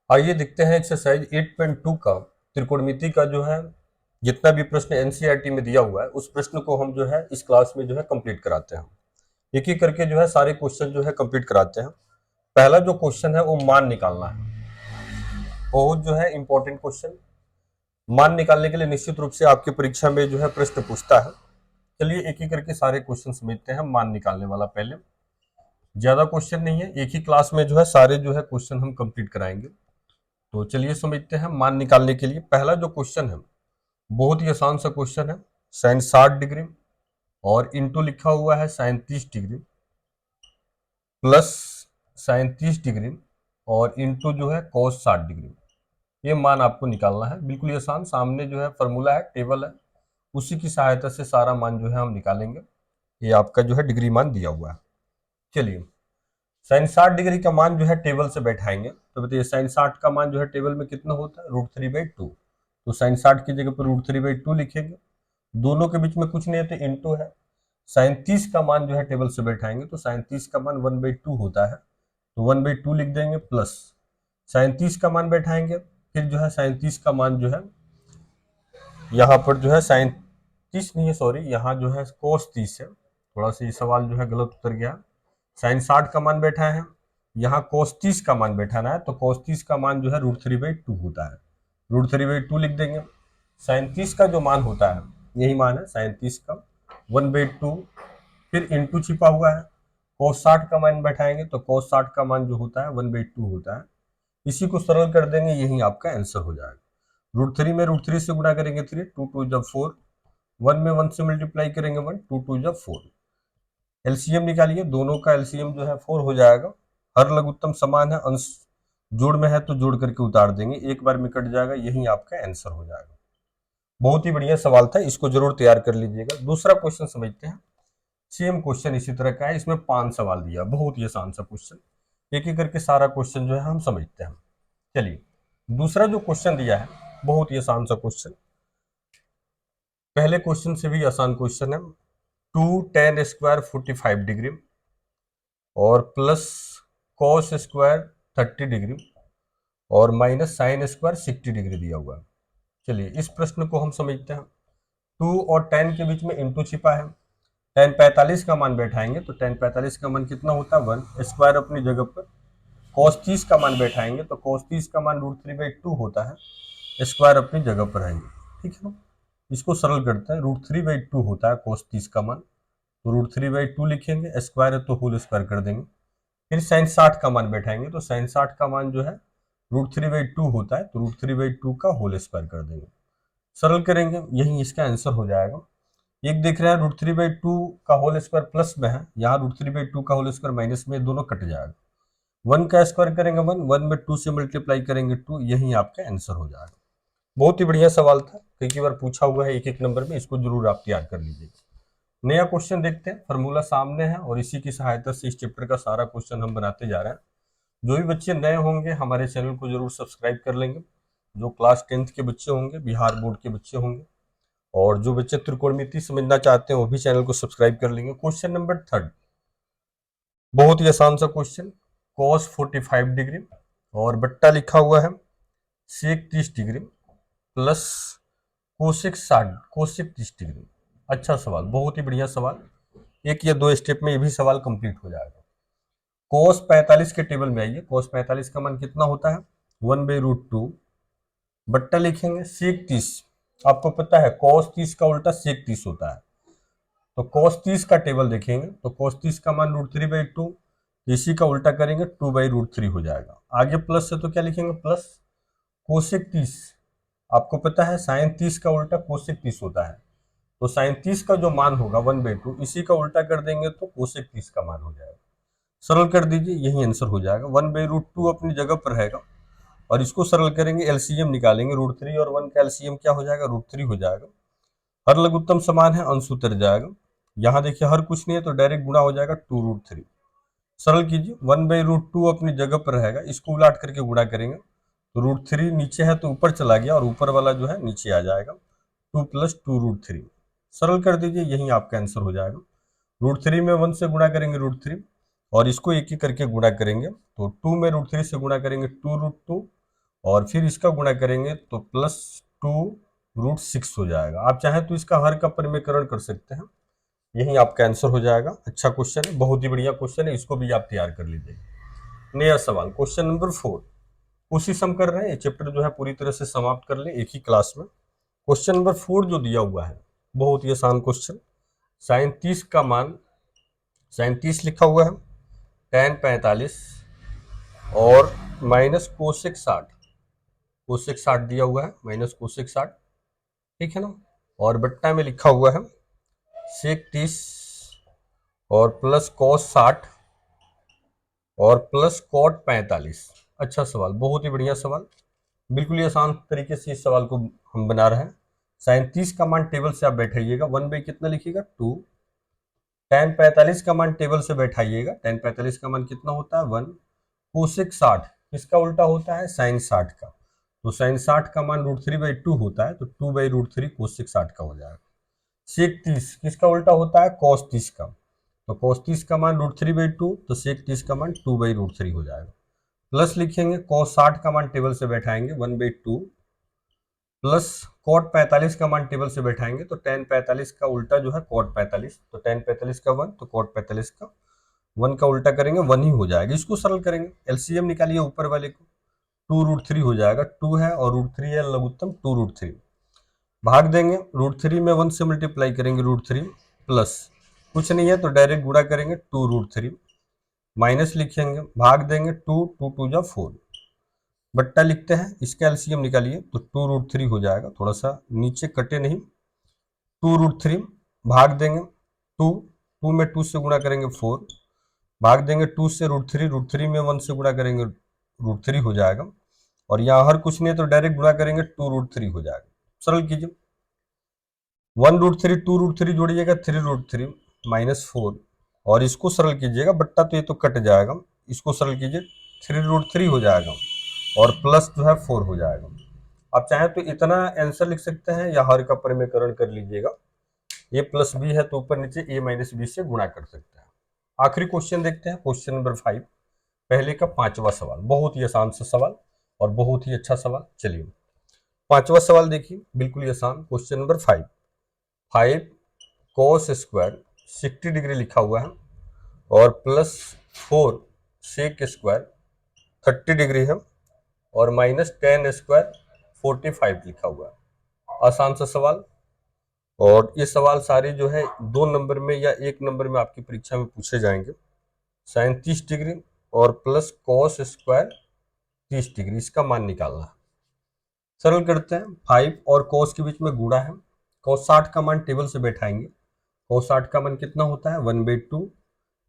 आइए देखते हैं एक्सरसाइज 8.2 का त्रिकोणमिति का जो है जितना भी प्रश्न एनसीईआरटी में दिया हुआ है उस प्रश्न को हम जो है इस क्लास में जो है कंप्लीट कराते हैं। एक एक करके जो है सारे क्वेश्चन जो है कंप्लीट कराते हैं। पहला जो क्वेश्चन है वो मान निकालना है। बहुत जो है इंपॉर्टेंट क्वेश्चन। मान निकालने के लिए निश्चित रूप से आपकी परीक्षा में जो है प्रश्न पूछता है। चलिए एक एक करके सारे क्वेश्चन समझते हैं। मान निकालने वाला पहले, ज्यादा क्वेश्चन नहीं है, एक ही क्लास में जो है सारे जो है क्वेश्चन हम कंप्लीट कराएंगे। तो चलिए समझते हैं। मान निकालने के लिए पहला जो क्वेश्चन है बहुत ही आसान सा क्वेश्चन है। साइन 60 डिग्री और इंटू लिखा हुआ है sine 30 degree plus sine 30 degree और इंटू जो है कॉस 60 डिग्री। ये मान आपको निकालना है। बिल्कुल ही आसान, सामने जो है फॉर्मूला है, टेबल है, उसी की सहायता से सारा मान जो है हम निकालेंगे। ये आपका जो है डिग्री मान दिया हुआ है। चलिए साइन 60 डिग्री का मान जो है टेबल से बैठाएंगे। तो बताइए साइन 60 का मान जो है टेबल में कितना होता है, √3/2। तो साइन 60 की जगह पर √3/2 लिखेंगे। दोनों के बीच में कुछ नहीं है तो इंटू है। साइन 30 का मान जो है टेबल से बैठाएंगे तो साइन 30 का मान 1/2 होता है, तो 1/2 लिख देंगे प्लस साइन 30 का मान बैठाएंगे। फिर जो है साइन 30 का मान जो है यहाँ पर जो है साइन 30 नहीं है, सॉरी, यहाँ जो है कोस 30 है। थोड़ा सा ये सवाल जो है गलत उतर गया। साइन 60 का मान बैठा है, यहाँ कोस 30 का मान बैठाना है, तो कोस 30 का मान जो है √3/2 होता है। √3/2 लिख देंगे। साइन 30 का जो मान होता है यही मान है साइन 30 का 1/2, फिर इंटू छिपा हुआ है। कोस 60 का मान बैठाएंगे तो कोस 60 का मान जो होता है 1/2 होता है। इसी को सरल कर देंगे, यही आपका आंसर हो जाएगा। √3 में √3 से गुणा करेंगे 3, 2 2 जब 4, 1 में 1 से मल्टीप्लाई करेंगे 1, 2 2 जब 4। एलसीएम निकालिए, दोनों का एलसीएम जो है 4 हो जाएगा। हर लघुत्तम समान है, अंश जोड़ में है तो जोड़ करके उतार देंगे, एक बार में कट जाएगा, यही आपका आंसर हो जाएगा। बहुत ही बढ़िया सवाल था, इसको जरूर तैयार कर लीजिएगा। दूसरा क्वेश्चन समझते हैं। सेम क्वेश्चन इसी तरह का है, इसमें 5 सवाल दिया, बहुत ही आसान सा क्वेश्चन। एक एक करके सारा क्वेश्चन जो है हम समझते हैं। चलिए दूसरा जो क्वेश्चन दिया है बहुत ही आसान सा क्वेश्चन, पहले क्वेश्चन से भी आसान क्वेश्चन है। 2 tan² 45 डिग्री और प्लस कॉस स्क्वायर 30 डिग्री और माइनस साइन स्क्वायर 60 डिग्री दिया हुआ है। चलिए इस प्रश्न को हम समझते हैं। 2 और tan के बीच में इंटू छिपा है। tan 45 का मान बैठाएंगे तो tan 45 का मान कितना होता है 1, स्क्वायर अपनी जगह पर। cos 30 का मान बैठाएंगे तो cos 30 का मान √3/2 होता है, स्क्वायर अपनी जगह पर आएंगे। ठीक है ना, इसको सरल करते हैं। √3/2 होता है cos 30 का मान, तो √3/2 लिखेंगे, स्क्वायर है तो होल स्क्वायर कर देंगे। फिर साइन 60 का मान बैठाएंगे तो साइन 60 का मान जो है √3/2 होता है, तो √3/2 का होल स्क्वायर कर देंगे। सरल करेंगे, यही इसका आंसर हो जाएगा। एक देख रहे हैं √3/2 का होल स्क्वायर प्लस में है, यहाँ √3/2 का होल स्क्वायर माइनस में, दोनों कट जाएगा। 1 का स्क्वायर करेंगे 1, 1 में 2 से मल्टीप्लाई करेंगे 2, यही आपका आंसर हो जाएगा। बहुत ही बढ़िया सवाल था, कई बार पूछा हुआ है एक एक नंबर में, इसको जरूर आप तैयार कर लीजिएगा। नया क्वेश्चन देखते हैं। फॉर्मूला सामने है और इसी की सहायता से इस चैप्टर का सारा क्वेश्चन हम बनाते जा रहे हैं। जो भी बच्चे नए होंगे हमारे चैनल को जरूर सब्सक्राइब कर लेंगे। जो क्लास 10th के बच्चे होंगे, बिहार बोर्ड के बच्चे होंगे, और जो बच्चे त्रिकोणमिति समझना चाहते हैं वो भी चैनल को सब्सक्राइब कर लेंगे। क्वेश्चन नंबर 3, बहुत ही आसान सा क्वेश्चन। cos 45 डिग्री और बट्टा लिखा हुआ है sec 30 degree plus cosec 30 degree. अच्छा सवाल, बहुत ही बढ़िया सवाल। एक या दो स्टेप में ये भी सवाल कंप्लीट हो जाएगा। cos 45 के टेबल में आइए। cos 45 का मान कितना होता है 1/√2, बट्टा लिखेंगे sec 30। आपको पता है cos 30 का उल्टा sec 30 होता है, तो cos 30 का टेबल देखेंगे तो cos 30 का मान √3/2, इसी का उल्टा करेंगे 2/√3 हो जाएगा। आगे प्लस है तो क्या लिखेंगे प्लस कोसेक 30। आपको पता है साइन 30 का उल्टा कोसेक 30 होता है, तो साइन 30 का जो मान होगा 1/2, इसी का उल्टा कर देंगे तो कोसेक 30 का मान हो जाएगा। सरल कर दीजिए, यही आंसर हो जाएगा। 1/√2 अपनी जगह पर रहेगा और इसको सरल करेंगे, एलसीएम निकालेंगे। √3 और 1 का एलसीएम क्या हो जाएगा, √3 हो जाएगा। हर लघुत्तम समान है, अंश उतर जाएगा। यहाँ देखिए हर कुछ नहीं है तो डायरेक्ट गुणा हो जाएगा 2√3। सरल कीजिए, 1/√2 अपनी जगह पर रहेगा, इसको उलाट करके गुणा करेंगे तो √3 नीचे है तो ऊपर चला गया और ऊपर वाला जो है नीचे आ जाएगा, 2 + 2√3। सरल कर दीजिए, यही आपका आंसर हो जाएगा। √3 में 1 से गुणा करेंगे √3 और इसको एक ही करके गुणा करेंगे, तो 2 में √3 से गुणा करेंगे 2√2 और फिर इसका गुणा करेंगे तो +2√6 हो जाएगा। आप चाहें तो इसका हर का परिमेयकरण कर सकते हैं, यही आपका आंसर हो जाएगा। अच्छा क्वेश्चन है, बहुत ही बढ़िया क्वेश्चन है, इसको भी आप तैयार कर लीजिए। नया सवाल क्वेश्चन नंबर 4, कोशिश हम कर रहे हैं ये चैप्टर जो है पूरी तरह से समाप्त कर ले एक ही क्लास में। क्वेश्चन नंबर 4 जो दिया हुआ है बहुत ही आसान क्वेश्चन, साइन 30 का मान, साइन 30 लिखा हुआ है, tan 45 और माइनस कोसेक 60, कोसेक 60 दिया हुआ है, माइनस कोसेक 60, ठीक है ना, और बट्टा में लिखा हुआ है सेक 30 और प्लस कॉस 60 और प्लस कॉट 45। अच्छा सवाल, बहुत ही बढ़िया सवाल, बिल्कुल ही आसान तरीके से इस सवाल को हम बना रहे हैं। साइन 30 का मान टेबल से आप बैठाइएगा, 1 बाई कितना लिखिएगा 2। tan 45 का मान टेबल से बैठाइएगा, tan 45 का मान कितना होता है 1। कोसेक 60 किसका उल्टा होता है साइन 60 का, तो साइन 60 का मान √3/2 होता है, तो 2/√3 कोसेक 60 का हो जाएगा। सेक 30 किसका उल्टा होता है कॉस 30 का, तो कॉस 30 का मान √3/2, तो सेक 30 का मान 2/√3 हो जाएगा। प्लस लिखेंगे कॉस 60 का मान टेबल से बैठाएंगे 1/2, प्लस कॉट 45 का मान टेबल से बैठाएंगे तो tan 45 का उल्टा जो है कॉट 45, तो tan 45 का 1 तो कॉट 45 का 1 का उल्टा करेंगे 1 ही हो जाएगा। इसको सरल करेंगे, एलसीएम निकालिए ऊपर वाले को, 2√3 हो जाएगा, 2 है और √3 है लघुत्तम, 2√3 भाग देंगे, √3 में 1 से मल्टीप्लाई करेंगे √3, प्लस कुछ नहीं है तो डायरेक्ट गुणा करेंगे 2√3, माइनस लिखेंगे, भाग देंगे 2, 2 2 जा 4, बट्टा लिखते हैं, इसका एलसीएम निकालिए तो 2√3 हो जाएगा, थोड़ा सा नीचे कटे नहीं, 2√3 भाग देंगे 2, 2 में 2 से गुणा करेंगे 4, भाग देंगे 2 से √3, √3 में 1 से गुणा करेंगे √3 हो जाएगा, और यहाँ हर कुछ नहीं है तो डायरेक्ट गुणा करेंगे 2√3 हो जाएगा। सरल कीजिए, 1√3 2√3 जोड़िएगा 3√3 -4, और इसको सरल कीजिएगा, बट्टा तो ये तो कट जाएगा, इसको सरल कीजिए 3√3 हो जाएगा और प्लस जो है 4 हो जाएगा। आप चाहें तो इतना आंसर लिख सकते हैं या हर का परिमेयकरण कर लीजिएगा, a प्लस बी है तो ऊपर नीचे a माइनस बी से गुणा कर सकते हैं। आखिरी क्वेश्चन देखते हैं, क्वेश्चन नंबर 5, पहले का 5वां सवाल, बहुत ही आसान सा सवाल और बहुत ही अच्छा सवाल। चलिए 5वां सवाल देखिए, बिल्कुल ही आसान, question number 5, 5 cos square 60 degree लिखा हुआ है और प्लस 4 सेक स्क्वायर 30 डिग्री है और माइनस tan स्क्वायर 45 लिखा हुआ है। आसान सा सवाल, और ये सवाल सारे जो है 2 नंबर में या 1 नंबर में आपकी परीक्षा में पूछे जाएंगे। साइन 30 डिग्री और प्लस कॉस स्क्वायर 30 डिग्री, इसका मान निकालना है। सरल करते हैं, 5 और कॉस के बीच में गुणा है, कॉस 60 का मान टेबल से बैठाएंगे, कॉस 60 का मान कितना होता है 1/2,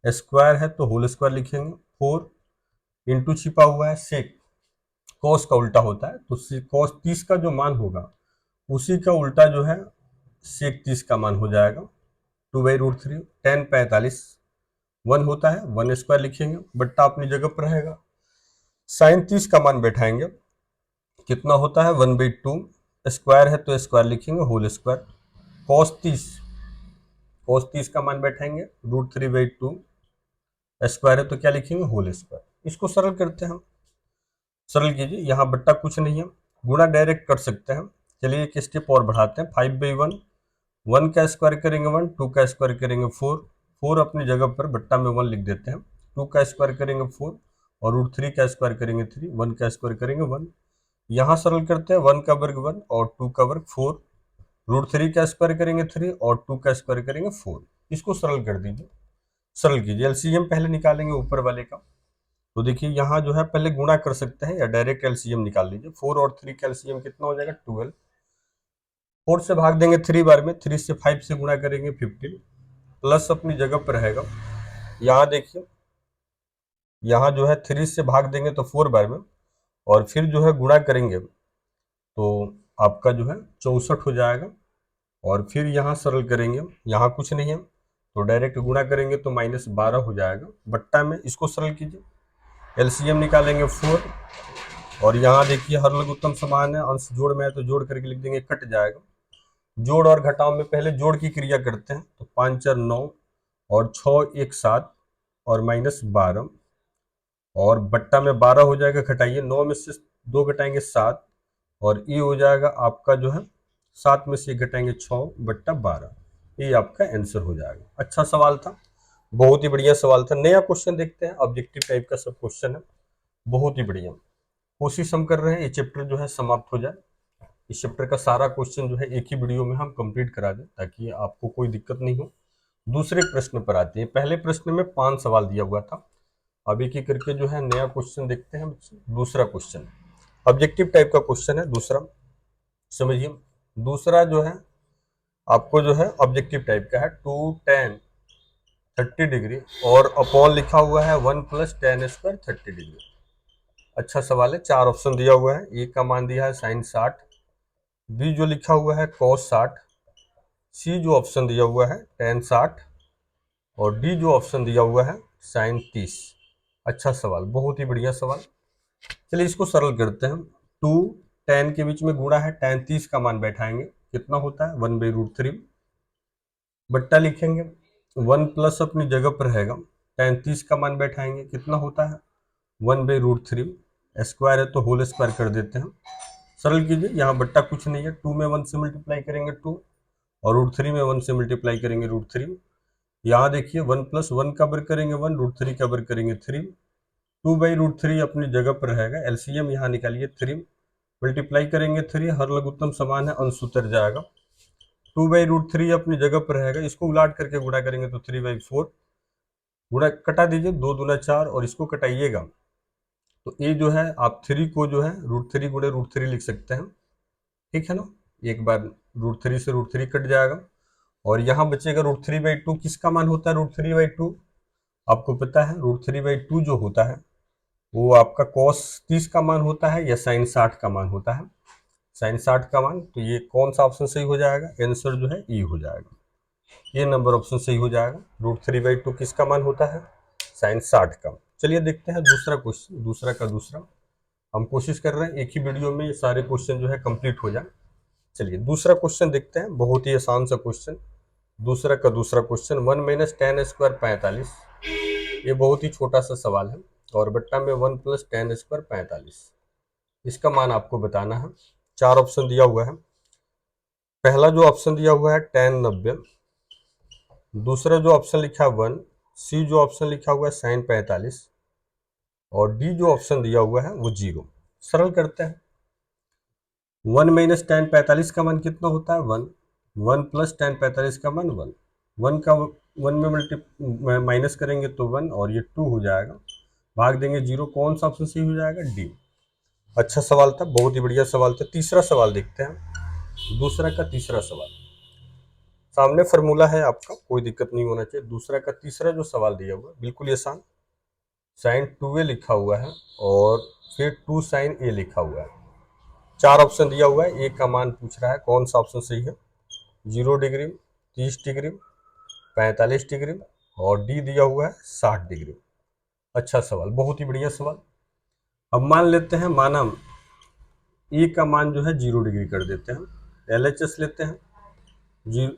स्क्वायर है तो होल स्क्वायर लिखेंगे, 4 इंटू छिपा हुआ है सेक, कॉस का उल्टा होता है तो कॉस 30 का जो मान होगा उसी का उल्टा जो है सेक 30 का मान हो जाएगा, 2/√3, tan 45 1 होता है, 1 स्क्वायर लिखेंगे, बट्टा अपनी जगह पर रहेगा, साइन 30 का मान बैठाएंगे, कितना होता है 1/2, स्क्वायर है तो स्क्वायर लिखेंगे, होल स्क्वायर, कॉस 30, कॉस 30 का मान बैठाएंगे √3/2, स्क्वायर है तो क्या लिखेंगे होल स्क्वायर। इसको सरल करते हैं, सरल कीजिए, यहाँ बट्टा कुछ नहीं है, गुणा डायरेक्ट कर सकते हैं। चलिए एक स्टेप और बढ़ाते हैं, 5/1, 1 का स्क्वायर करेंगे 1, 2 का स्क्वायर करेंगे 4, 4 अपनी जगह पर बट्टा में 1 लिख देते हैं, 2 का स्क्वायर करेंगे 4 और √3 का स्क्वायर करेंगे 3, 1 का स्क्वायर करेंगे 1, यहाँ सरल करते हैं, 1 का वर्ग 1 और 2 का वर्ग 4, √3 का स्क्वायर करेंगे 3 और 2 का स्क्वायर करेंगे 4, इसको सरल कर दीजिए, सरल कीजिए, एलसीएम पहले निकालेंगे ऊपर वाले का, तो देखिए यहाँ जो है पहले गुणा कर सकते हैं या डायरेक्ट एलसीएम निकाल लीजिए, 4 और 3 का एलसीएम कितना हो जाएगा 12, 4 से भाग देंगे 3 बार में, 3 से 5 से गुणा करेंगे 15, प्लस अपनी जगह पर रहेगा, यहाँ देखिए यहाँ जो है 3 से भाग देंगे तो 4 बार में और फिर जो है गुणा करेंगे तो आपका जो है 64 हो जाएगा, और फिर यहाँ सरल करेंगे, यहाँ कुछ नहीं है तो डायरेक्ट गुणा करेंगे तो -12 हो जाएगा, बट्टा में इसको सरल कीजिए, एलसीएम निकालेंगे 4, और यहाँ देखिए हर लघुत्तम समान है, अंश जोड़ में है तो जोड़ करके लिख देंगे, कट जाएगा, जोड़ और घटाव में पहले जोड़ की क्रिया करते हैं, तो 5 4 9 और 6 1 7 और -12, और बट्टा में 12 हो जाएगा, घटाइए, 9 में से 2 घटाएंगे 7, और ये हो जाएगा आपका जो है 7 में से 1 घटाएंगे 6/12। ये आपका आंसर हो जाएगा। अच्छा सवाल था, बहुत ही बढ़िया सवाल था। नया क्वेश्चन देखते हैं, ऑब्जेक्टिव टाइप का सब क्वेश्चन है, बहुत ही बढ़िया। कोशिश हम कर रहे हैं ये चैप्टर जो है समाप्त हो जाए, इस चैप्टर का सारा क्वेश्चन जो है एक ही वीडियो में हम कंप्लीट करा दें, ताकि आपको कोई दिक्कत नहीं हो। दूसरे प्रश्न पर आते हैं। पहले प्रश्न में 5 सवाल दिया हुआ था, अब एक एक करके जो है नया क्वेश्चन देखते हैं। दूसरा क्वेश्चन ऑब्जेक्टिव टाइप का क्वेश्चन है, दूसरा समझिए। दूसरा जो है आपको जो है ऑब्जेक्टिव टाइप का है, 2 tan 30 डिग्री और अपॉन लिखा हुआ है 1 + tan² 30 डिग्री। अच्छा सवाल है, 4 ऑप्शन दिया हुआ है। ए का मान दिया है sin 60, बी जो लिखा हुआ है cos 60, सी जो ऑप्शन दिया हुआ है tan 60, और डी जो ऑप्शन दिया हुआ है sin 30। अच्छा सवाल, बहुत ही बढ़िया सवाल। चलिए इसको सरल करते हैं। 2 tan के बीच में गुणा है, tan 30 का मान बैठाएंगे, कितना होता है 1/√3, बट्टा लिखेंगे 1 प्लस अपनी जगह पर रहेगा, tan 30 का मान बैठाएंगे, कितना होता है 1/√3, स्क्वायर है तो होल स्क्वायर कर देते हैं। सरल कीजिए, यहाँ बट्टा कुछ नहीं है, 2 में 1 से मल्टीप्लाई करेंगे 2, और √3 में 1 से मल्टीप्लाई करेंगे √3। यहाँ देखिए 1 + 1 का वर्ग करेंगे 1, √3 का वर्ग करेंगे 3, 2/√3 अपनी जगह पर रहेगा। एलसीएम यहाँ निकालिए, 3 मल्टीप्लाई करेंगे 3, हर लघुत्तम समान है, अंश उतर जाएगा। 2/√3 अपनी जगह पर रहेगा, इसको उलाट करके गुणा करेंगे तो 3/4, गुणा कटा दीजिए, 2 दूना 4, और इसको कटाइएगा तो ये जो है आप 3 को जो है √3 गुणे √3 लिख सकते हैं, ठीक है ना। एक बार √3 से √3 कट जाएगा, और यहाँ बचेगा √3/2। किसका मान होता है √3/2? आपको पता है √3/2 जो होता है वो आपका cos 30 का मान होता है या sin 60 का मान होता है, sin 60 का मान। तो ये कौन सा ऑप्शन सही हो जाएगा? आंसर जो है ई हो जाएगा, ये नंबर ऑप्शन सही हो जाएगा। √3/2 किसका मान होता है? sin 60 का। चलिए देखते हैं दूसरा क्वेश्चन, दूसरा का दूसरा। हम कोशिश कर रहे हैं एक ही वीडियो में ये सारे क्वेश्चन जो है कंप्लीट हो जाए। चलिए दूसरा क्वेश्चन देखते हैं, बहुत ही आसान सा क्वेश्चन। दूसरा का दूसरा क्वेश्चन, 1 - tan² 45, ये बहुत ही छोटा सा सवाल है, और बट्टा में 1 + tan² 45, इसका मान आपको बताना है। 4 ऑप्शन दिया हुआ है। पहला जो ऑप्शन दिया हुआ है tan 90, दूसरा जो ऑप्शन लिखा है 1, सी जो ऑप्शन लिखा हुआ है sin 45, और डी जो ऑप्शन दिया हुआ है वो 0। सरल करते हैं। 1 - tan 45 का मान कितना होता है 1, 1 + tan 45 का मान 1, 1 का 1 में माइनस करेंगे तो 1, और ये 2 हो जाएगा, भाग देंगे 0। कौन सा ऑप्शन सही हो जाएगा? डी। अच्छा सवाल था, बहुत ही बढ़िया सवाल था। तीसरा सवाल देखते हैं, दूसरा का तीसरा सवाल। सामने फॉर्मूला है आपका, कोई दिक्कत नहीं होना चाहिए। दूसरा का तीसरा जो सवाल दिया हुआ है बिल्कुल आसान, sin 2a लिखा हुआ है और फिर 2 sin a लिखा हुआ है। 4 ऑप्शन दिया हुआ है, ए का मान पूछ रहा है, कौन सा ऑप्शन सही है? 0 डिग्री, 30 डिग्री, 45 डिग्री, और डी दिया हुआ है 60 डिग्री। अच्छा सवाल, बहुत ही बढ़िया सवाल। अब मान लेते हैं, माना ए का मान जो है 0 डिग्री कर देते हैं, LHS लेते हैं जी।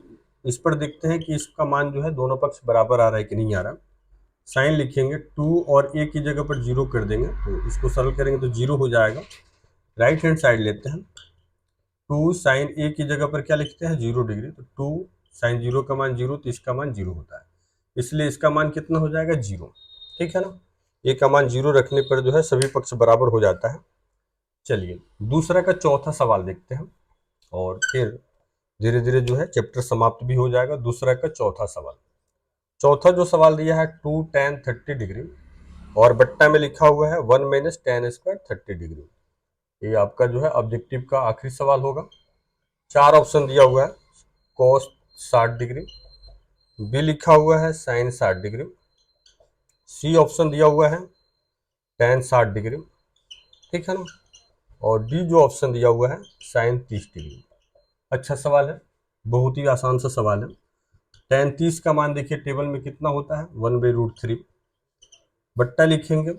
इस पर देखते हैं कि इसका मान जो है दोनों पक्ष बराबर आ रहा है कि नहीं आ रहा। साइन लिखेंगे, 2 और ए की जगह पर 0 कर देंगे, तो इसको सरल करेंगे तो 0 हो जाएगा। राइट हैंड साइड लेते हैं, 2 sin a की जगह पर क्या लिखते हैं 0 डिग्री, तो 2 sin 0 का मान 0, तो इसका मान 0 होता है, इसलिए इसका मान कितना हो जाएगा 0, ठीक है ना। a का मान 0 रखने पर जो है सभी पक्ष बराबर हो जाता है। चलिए दूसरा का चौथा सवाल देखते हैं, और फिर धीरे धीरे जो है चैप्टर समाप्त भी हो जाएगा। दूसरा का चौथा सवाल, चौथा जो सवाल दिया है 2 tan 30 डिग्री, और बट्टा में लिखा हुआ है 1 - tan² 30 डिग्री। ये आपका जो है ऑब्जेक्टिव का आखिरी सवाल होगा। 4 ऑप्शन दिया हुआ है, cos 60 डिग्री, बी लिखा हुआ है sin 60 डिग्री, सी ऑप्शन दिया हुआ है tan 60 डिग्री, ठीक है ना, और डी जो ऑप्शन दिया हुआ है sin 30 डिग्री। अच्छा सवाल है, बहुत ही आसान सा सवाल है। tan 30 का मान देखिए टेबल में कितना होता है 1/√3, बट्टा लिखेंगे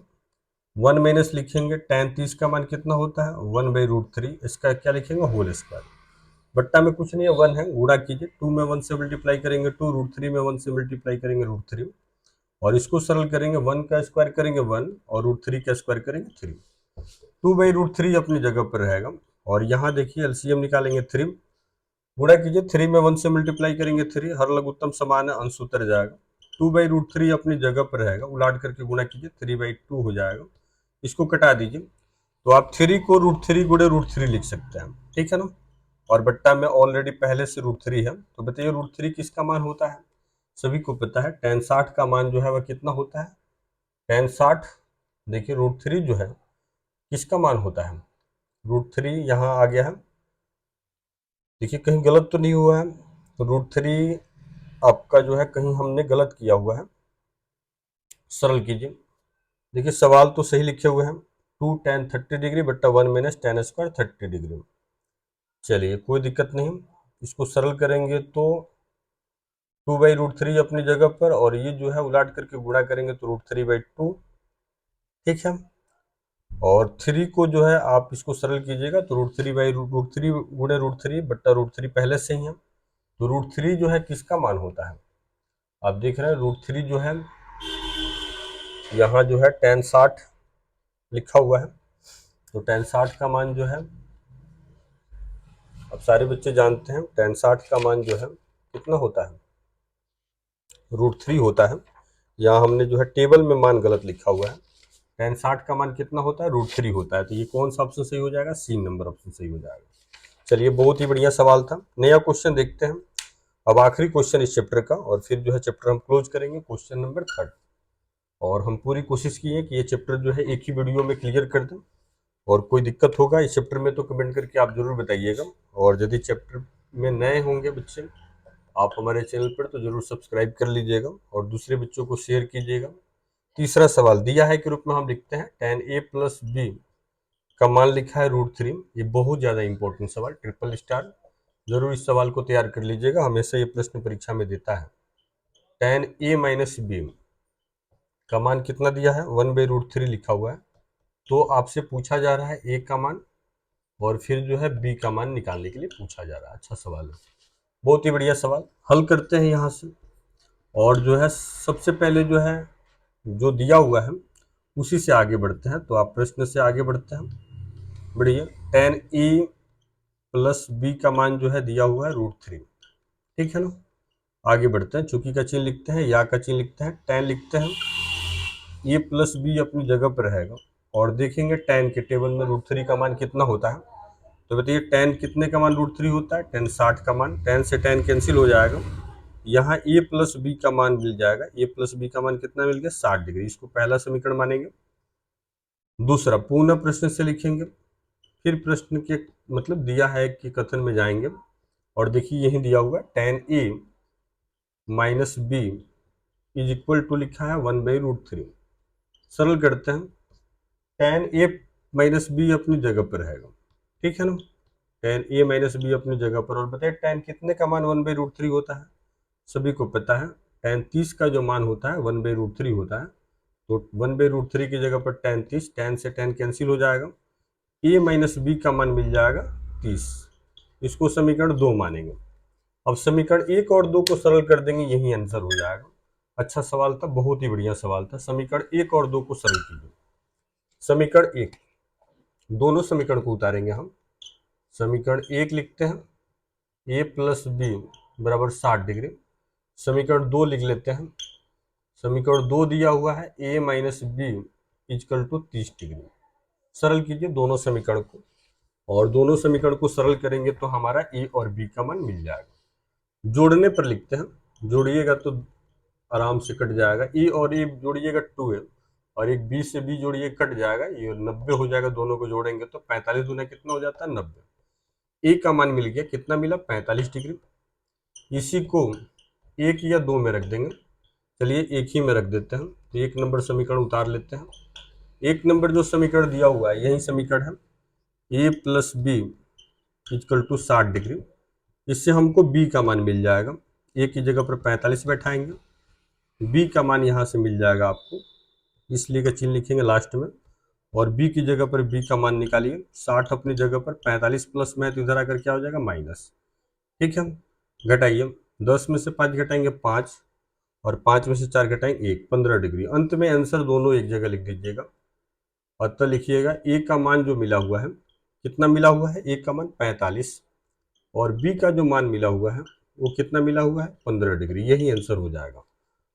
1 माइनस लिखेंगे, tan 30 का मान कितना होता है 1/√3, इसका क्या लिखेंगे होल स्क्वायर, बट्टा में कुछ नहीं है 1 है, गुणा कीजिए, 2 में 1 से मल्टीप्लाई करेंगे 2, √3 में 1 से मल्टीप्लाई करेंगे √3, और इसको सरल करेंगे 1 का स्क्वायर करेंगे 1, और √3 का स्क्वायर करेंगे 3। 2/√3 अपनी जगह पर रहेगा। और यहाँ देखिए एलसीएम निकालेंगे 3, गुणा कीजिए 3 में 1 से मल्टीप्लाई करेंगे 3, हर लघुत्तम समान है, अंश उतर जाएगा। 2/√3 अपनी जगह पर रहेगा, उलाट करके गुणा कीजिए 3/2 हो जाएगा। इसको कटा दीजिए तो आप 3 को √3 गुणे √3 लिख सकते हैं, ठीक है ना। और बट्टा में ऑलरेडी पहले से √3 है, तो बताइए √3 किसका मान होता है। सभी को पता है tan 60 का मान जो है वह कितना होता है। tan 60 देखिए √3 जो है किसका मान होता है। √3 यहाँ आ गया है, देखिए कहीं गलत तो नहीं हुआ है। तो √3 आपका जो है कहीं हमने गलत किया हुआ है, सरल कीजिए। देखिए सवाल तो सही लिखे हुए हैं, 2 tan 30 डिग्री बट्टा 1 माइनस tan स्क्वायर 30 डिग्री। चलिए कोई दिक्कत नहीं, इसको सरल करेंगे तो 2/√3 अपनी जगह पर, और ये जो है उलाट करके गुणा करेंगे तो √3/2, ठीक है। और 3 को जो है आप इसको सरल कीजिएगा तो √3 गुणे √3 बट्टा √3 पहले से ही है, तो √3 जो है किसका मान होता है। आप देख रहे हैं √3 जो है यहाँ जो है tan 60 लिखा हुआ है, तो tan 60 का मान जो है, अब सारे बच्चे जानते हैं tan 60 का मान जो है कितना होता है, √3 होता है। यहाँ हमने जो है टेबल में मान गलत लिखा हुआ है, tan 60 का मान कितना होता है, √3 होता है। तो ये कौन सा ऑप्शन सही हो जाएगा, सी नंबर ऑप्शन सही हो जाएगा। चलिए बहुत ही बढ़िया सवाल था। नया क्वेश्चन देखते हैं, अब आखिरी क्वेश्चन इस चैप्टर का, और फिर जो है चैप्टर हम क्लोज करेंगे, क्वेश्चन नंबर 3। और हम पूरी कोशिश की है कि ये चैप्टर जो है एक ही वीडियो में क्लियर कर दें, और कोई दिक्कत होगा इस चैप्टर में तो कमेंट करके आप जरूर बताइएगा। और यदि चैप्टर में नए होंगे बच्चे आप हमारे चैनल पर, तो जरूर सब्सक्राइब कर लीजिएगा और दूसरे बच्चों को शेयर कीजिएगा। तीसरा सवाल दिया है के रूप में हम लिखते हैं tan a प्लस बी का मान लिखा है √3। ये बहुत ज्यादा इंपॉर्टेंट सवाल, ट्रिपल स्टार, जरूर इस सवाल को तैयार कर लीजिएगा, हमेशा ये प्रश्न परीक्षा में देता है। tan a माइनस बी का मान कितना दिया है, 1/√3 लिखा हुआ है। तो आपसे पूछा जा रहा है a का मान, और फिर जो है b का मान निकालने के लिए पूछा जा रहा है। अच्छा सवाल है, बहुत ही बढ़िया सवाल, हल करते हैं यहाँ से। और जो है सबसे पहले जो है जो दिया हुआ है उसी से आगे बढ़ते हैं, तो आप प्रश्न से आगे बढ़ते हैं। बढ़िया, tan e प्लस बी का मान जो है दिया हुआ है √3, ठीक है ना। आगे बढ़ते हैं, चूंकि का चिन्ह लिखते हैं, या का चिन्ह लिखते हैं, tan लिखते हैं, ए प्लस बी अपनी जगह पर रहेगा। और देखेंगे tan के टेबल में √3 का मान कितना होता है। तो बताइए tan कितने का मान √3 होता है, tan 60 का मान, tan से tan कैंसिल हो जाएगा, यहाँ a प्लस बी का मान मिल जाएगा। a प्लस बी का मान कितना मिल गया, 60 डिग्री। इसको पहला समीकरण मानेंगे। दूसरा पुनः प्रश्न से लिखेंगे, फिर प्रश्न के मतलब दिया है कि कथन में जाएंगे, और देखिए यही दिया हुआ tan a minus B is equal to लिखा है 1/√3। सरल करते हैं, tan a माइनस बी अपनी जगह पर रहेगा, ठीक है ना। tan a माइनस बी अपनी जगह पर, और बताइए tan कितने का मान 1/√3 होता है। सभी को पता है tan 30 का जो मान होता है 1/√3 होता है। तो 1/√3 की जगह पर tan 30, tan से tan कैंसिल हो जाएगा, a माइनस बी का मान मिल जाएगा 30। इसको समीकरण 2 मानेंगे। अब समीकरण 1 और 2 को सरल कर देंगे, यही आंसर हो जाएगा। अच्छा सवाल था, बहुत ही बढ़िया सवाल था। समीकरण 1 और 2 को सरल कीजिए। समीकरण 1, दोनों समीकरण को उतारेंगे हम। समीकरण 1 लिखते हैं a प्लस बी बराबर 60 डिग्री। समीकरण 2 लिख लेते हैं, समीकरण 2 दिया हुआ है a minus B is equal to 30 degree. सरल कीजिए दोनों समीकरण को, और दोनों समीकरण को सरल करेंगे तो हमारा a और b का मान मिल जाएगा। जोड़ने पर लिखते हैं, जोड़िएगा तो आराम से कट जाएगा, ए और ए जोड़िएगा 2a, और एक b से b जोड़िए कट जाएगा, ये 90 हो जाएगा। दोनों को जोड़ेंगे तो 45 दूना कितना हो जाता है, 90। ए का मान मिल गया, कितना मिला, 45 डिग्री। इसी को 1 या 2 में रख देंगे, चलिए एक ही में रख देते हैं। तो 1 नंबर समीकरण उतार लेते हैं। 1 नंबर जो समीकरण दिया हुआ है यही समीकरण है, a plus B is equal to 60 degree. इससे हमको b का मान मिल जाएगा, a की जगह पर 45 बैठाएंगे, b का मान यहाँ से मिल जाएगा आपको, इसलिए का चिन्ह लिखेंगे लास्ट में, और b की जगह पर b का मान निकालिए। 60 अपनी जगह पर, 45 प्लस में तो इधर आकर क्या हो जाएगा, माइनस, ठीक है। घटाइए, 10 में से 5 घटाएंगे 5, और 5 में से 4 घटाएंगे 1, 15 डिग्री। अंत में आंसर दोनों एक जगह लिख दीजिएगा। अतः लिखिएगा ए का मान जो मिला हुआ है, कितना मिला हुआ है, ए का मान 45, और बी का जो मान मिला हुआ है वो कितना मिला हुआ है, 15 डिग्री। यही आंसर हो जाएगा।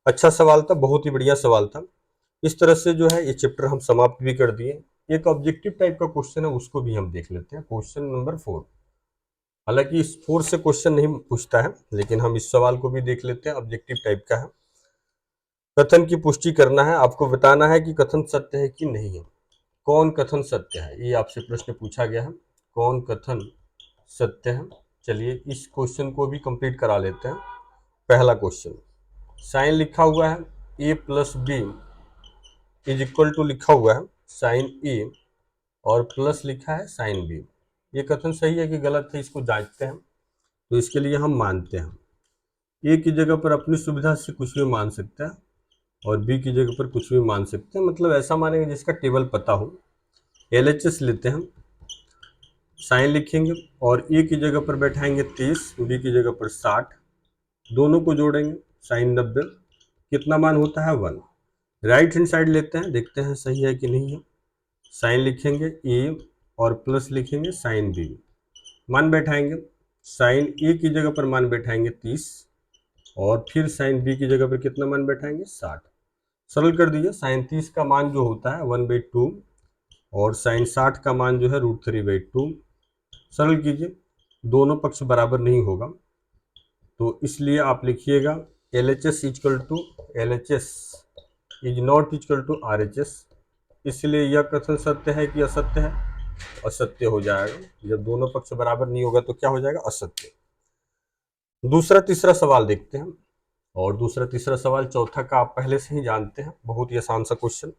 अच्छा सवाल था, बहुत ही बढ़िया सवाल था। इस तरह से जो है ये चैप्टर हम समाप्त भी कर दिए। एक ऑब्जेक्टिव टाइप का क्वेश्चन है, उसको भी हम देख लेते हैं। क्वेश्चन नंबर 4, हालांकि इस 4 से क्वेश्चन नहीं पूछता है, लेकिन हम इस सवाल को भी देख लेते हैं। ऑब्जेक्टिव टाइप का है। कथन की पुष्टि करना है, आपको बताना है कि कथन सत्य है कि नहीं है। कौन कथन सत्य है, ये आपसे प्रश्न पूछा गया है। कौन कथन सत्य है। चलिए इस क्वेश्चन को भी कंप्लीट करा लेते हैं। पहला क्वेश्चन, साइन लिखा हुआ है a plus b is equal to लिखा हुआ है साइन ए, और प्लस लिखा है साइन बी। ये कथन सही है कि गलत है, इसको जांचते हैं। तो इसके लिए हम मानते हैं ए की जगह पर अपनी सुविधा से कुछ भी मान सकते हैं, और बी की जगह पर कुछ भी मान सकते हैं, मतलब ऐसा मानेंगे जिसका टेबल पता हो। LHS लेते हैं, साइन लिखेंगे और ए की जगह पर बैठाएंगे 30, बी की जगह पर 60, दोनों को जोड़ेंगे, साइन 90, कितना मान होता है 1। राइट हैंड साइड लेते हैं, देखते हैं सही है कि नहीं है। साइन लिखेंगे ए और प्लस लिखेंगे साइन बी, मान बैठाएंगे, साइन ए की जगह पर मान बैठाएंगे 30, और फिर साइन बी की जगह पर कितना मान बैठाएंगे 60। सरल कर दीजिए, साइन 30 का मान जो होता है 1/2, और साइन 60 का मान जो है √3/2। सरल कीजिए, दोनों पक्ष बराबर नहीं होगा, तो इसलिए आप लिखिएगा LHS is not equal to RHS। इसलिए यह कथन सत्य है कि असत्य है, असत्य हो जाएगा। जब दोनों पक्ष बराबर नहीं होगा तो क्या हो जाएगा, असत्य। दूसरा तीसरा सवाल देखते हैं, और दूसरा तीसरा सवाल चौथा का आप पहले से ही जानते हैं, बहुत ही आसान सा क्वेश्चन।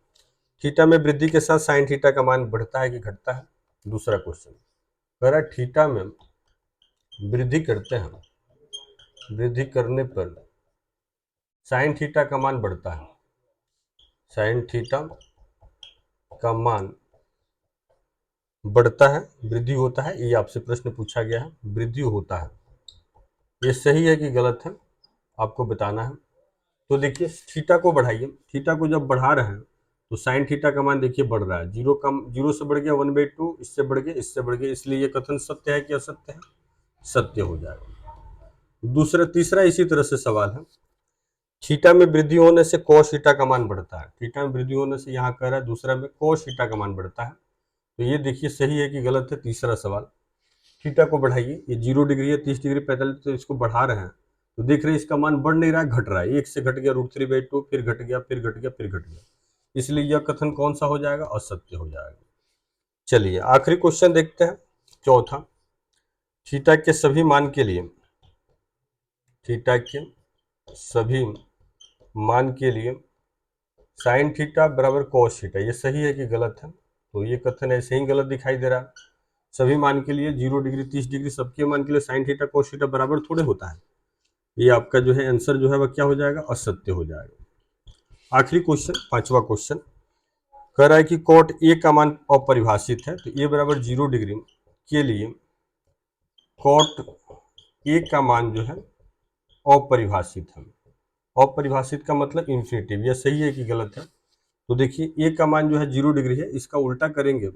थीटा में वृद्धि के साथ साइन थीटा का मान बढ़ता है कि घटता है। दूसरा क्वेश्चन कह रहा है थीटा में वृद्धि करते हैं, वृद्धि करने पर साइन थीटा का मान बढ़ता है, साइन थीटा का मान बढ़ता है, वृद्धि होता है, ये आपसे प्रश्न पूछा गया है। वृद्धि होता है, ये सही है कि गलत है, आपको बताना है। तो देखिए थीटा को बढ़ाइए, थीटा को जब बढ़ा रहे हैं तो साइन थीटा का मान देखिए बढ़ रहा है, जीरो से बढ़ गया 1/2, इससे बढ़ गया, इससे बढ़ गया, इसलिए ये कथन सत्य है कि असत्य है, सत्य हो जाएगा। दूसरा तीसरा इसी तरह से सवाल है, थीटा में वृद्धि होने से cos थीटा का मान बढ़ता है। थीटा में वृद्धि होने से यहाँ कह रहा है दूसरा में cos थीटा का मान बढ़ता है, तो ये देखिए सही है कि गलत है। तीसरा सवाल, थीटा को बढ़ाइए, ये 0 डिग्री है, 30 डिग्री 45, तो इसको बढ़ा रहे हैं तो देख रहे हैं इसका मान बढ़ नहीं रहा है, घट रहा है। 1 से घट गया √3/2, फिर घट गया, फिर घट गया, फिर घट गया, इसलिए यह कथन कौन सा हो जाएगा, असत्य हो जाएगा। चलिए आखिरी क्वेश्चन देखते हैं, चौथा, थीटा के सभी मान के लिए, थीटा के सभी मान के लिए साइन थीटा बराबर cos थीटा, ये सही है कि गलत है। तो ये कथन ऐसे ही गलत दिखाई दे रहा है। सभी मान के लिए 0 डिग्री 30 डिग्री सबके मान के लिए साइन थीटा cos थीटा बराबर थोड़े होता है। ये आपका जो है आंसर जो है वह क्या हो जाएगा, असत्य हो जाएगा। आखिरी क्वेश्चन, पांचवा क्वेश्चन कह रहा है कि cot A का मान अपरिभाषित है, तो A बराबर 0 डिग्री के लिए cot A का मान जो है अपरिभाषित है। अपरिभाषित का मतलब इंफिनिटिव, यह सही है कि गलत है। तो देखिए A का मान जो है 0 डिग्री है, इसका उल्टा करेंगे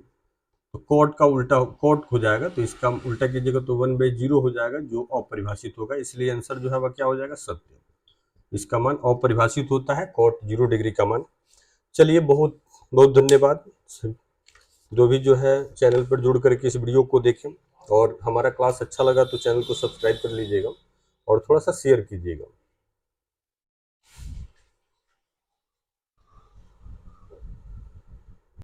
तो cot का उल्टा cot हो जाएगा, तो इसका उल्टा कीजिएगा तो 1/0 हो जाएगा, जो अपरिभाषित होगा, इसलिए आंसर जो है वह क्या हो जाएगा, सत्य। इसका मान अपरिभाषित होता है, cot 0 डिग्री का मान। चलिए बहुत बहुत धन्यवाद जो भी जो है चैनल पर जुड़ करके इस वीडियो को देखें, और हमारा क्लास अच्छा लगा तो चैनल को सब्सक्राइब कर लीजिएगा और थोड़ा सा शेयर कीजिएगा।